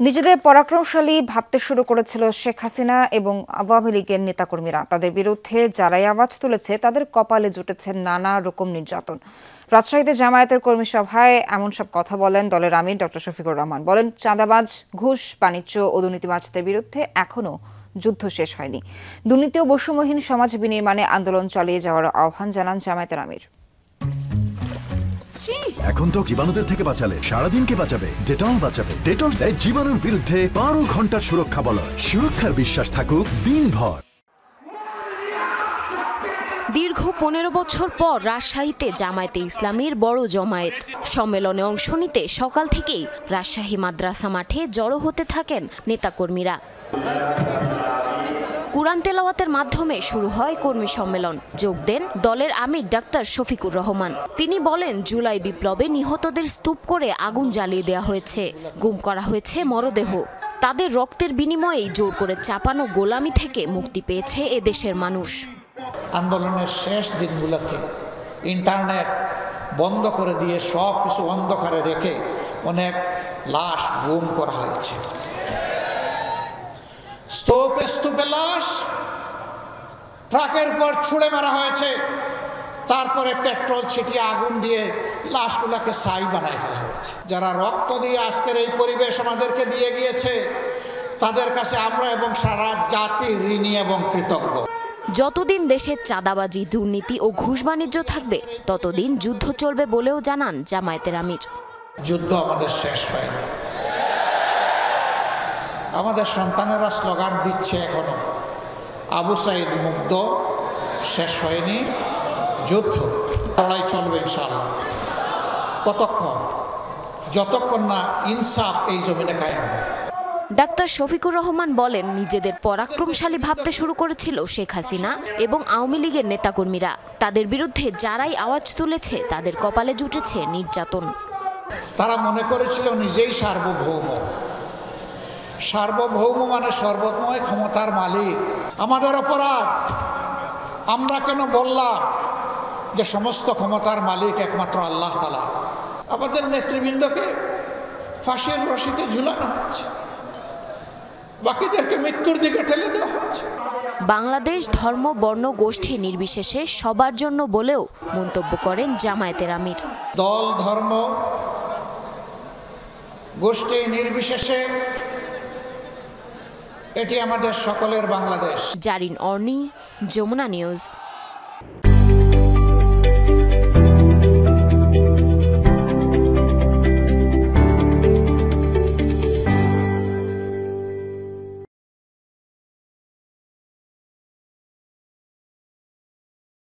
নিজেদের পরাক্রমশালী ভাবতে শুরু করেছিল শেখ হাসিনা এবং আওয়ামী লীগের নেতাকর্মীরা। তাদের বিরুদ্ধে যারাই আওয়াজ তুলেছে তাদের কপালে জুটেছে নানা রকম নির্যাতন। রাজশাহীতে জামায়াতের কর্মী সভায় এমন সব কথা বলেন দলের আমির ডক্টর শফিকুর রহমান। বলেন, চাঁদাবাজ, ঘুষ, বাণিজ্য ও দুর্নীতিবাজদের বিরুদ্ধে এখনো যুদ্ধ শেষ হয়নি। দুর্নীতি ও বৈষম্যহীন সমাজ বিনির্মাণে আন্দোলন চালিয়ে যাওয়ার আহ্বান জানান জামায়াতের আমির। এখন তো জীবাণুদের থেকে বাঁচালে সারাদিনকে বাঁচাবে, ডেটল বাঁচাবে। ডেটল দেয় জীবাণুর বিরুদ্ধে 12 ঘন্টার সুরক্ষা বলয়। সুরক্ষার বিশ্বাস থাকুক দিনভর। দীর্ঘ 15 বছর পর রাজশাহীতে জামায়াতে ইসলামীর বড় জমায়েত। সম্মেলনে অংশ নিতে সকাল থেকেই রাজশাহী মাদ্রাসা মাঠে জড়ো হতে থাকেন নেতাকর্মীরা। কুরআন তেলাওয়াতের মাধ্যমে শুরু হয় কর্মী সম্মেলন। যোগ দেন দলের আমির ডাক্তার শফিকুর রহমান। তিনি বলেন, জুলাই বিপ্লবে নিহতদের স্তূপ করে আগুন জ্বালিয়ে দেওয়া হয়েছে, গুম করা হয়েছে মরদেহ। তাদের রক্তের বিনিময়েই জোর করে চাপানো গোলামি থেকে মুক্তি পেয়েছে এদেশের মানুষ। আন্দোলনের শেষ দিনগুলোতে ইন্টারনেট বন্ধ করে দিয়ে সব কিছু অন্ধকারে রেখে অনেক লাশ গুম করা হয়েছে। স্তূপে স্তূপে লাশ ট্রাকের পর ছুঁড়ে মারা হয়েছে। তারপরে পেট্রোল ছিটিয়ে আগুন দিয়ে লাশগুলোকে ছাই বানায় ফেলা হয়েছে। যারা রক্ত দিয়ে আজকের এই পরিবেশ আমাদেরকে দিয়ে গিয়েছে, তাদের কাছে আমরা এবং সারা জাতি ঋণী এবং কৃতজ্ঞ। যতদিন দেশে চাঁদাবাজি, দুর্নীতি ও ঘুষ বাণিজ্য থাকবে ততদিন যুদ্ধ চলবে বলেও জানান জামায়াতের আমির। যুদ্ধ আমাদের শেষ হয়নি। আমাদের সন্তানেরা স্লোগান দিচ্ছে এখনো, আবু সাইদ মুগ্ধ, শেষ হয়নি যুদ্ধ। লড়াই চলবে ইনশাআল্লাহ। কতক্ষণ? যতক্ষণ না ইনসাফ এই জমিনে কায়েম হয়। ডাক্তার শফিকুর রহমান বলেন, নিজেদের পরাক্রমশালী ভাবতে শুরু করেছিল শেখ হাসিনা এবং আওয়ামী লীগের নেতাকর্মীরা। তাদের বিরুদ্ধে যারাই আওয়াজ তুলেছে তাদের কপালে জুটেছে নির্যাতন। তারা মনে করেছিল নিজেই সার্বভৌম। সার্বভৌম মানে সর্বময় ক্ষমতার মালিক। আমাদের অপরাধ, আমরা কেন বললাম যে সমস্ত ক্ষমতার মালিক একমাত্র আল্লাহ তাআলা? আমাদের নেতৃবৃন্দকে ফাঁসির রশিতে ঝুলানো হচ্ছে, বাকিদেরকে মৃত্যুর দিকে ঠেলে দেওয়া হচ্ছে। বাংলাদেশ ধর্ম, বর্ণ, গোষ্ঠী নির্বিশেষে সবার জন্য বলেও মন্তব্য করেন জামায়াতের আমির। দল, ধর্ম, গোষ্ঠী নির্বিশেষে এটি আমাদের সকলের বাংলাদেশ। জারিন অর্নি, যমুনা নিউজ।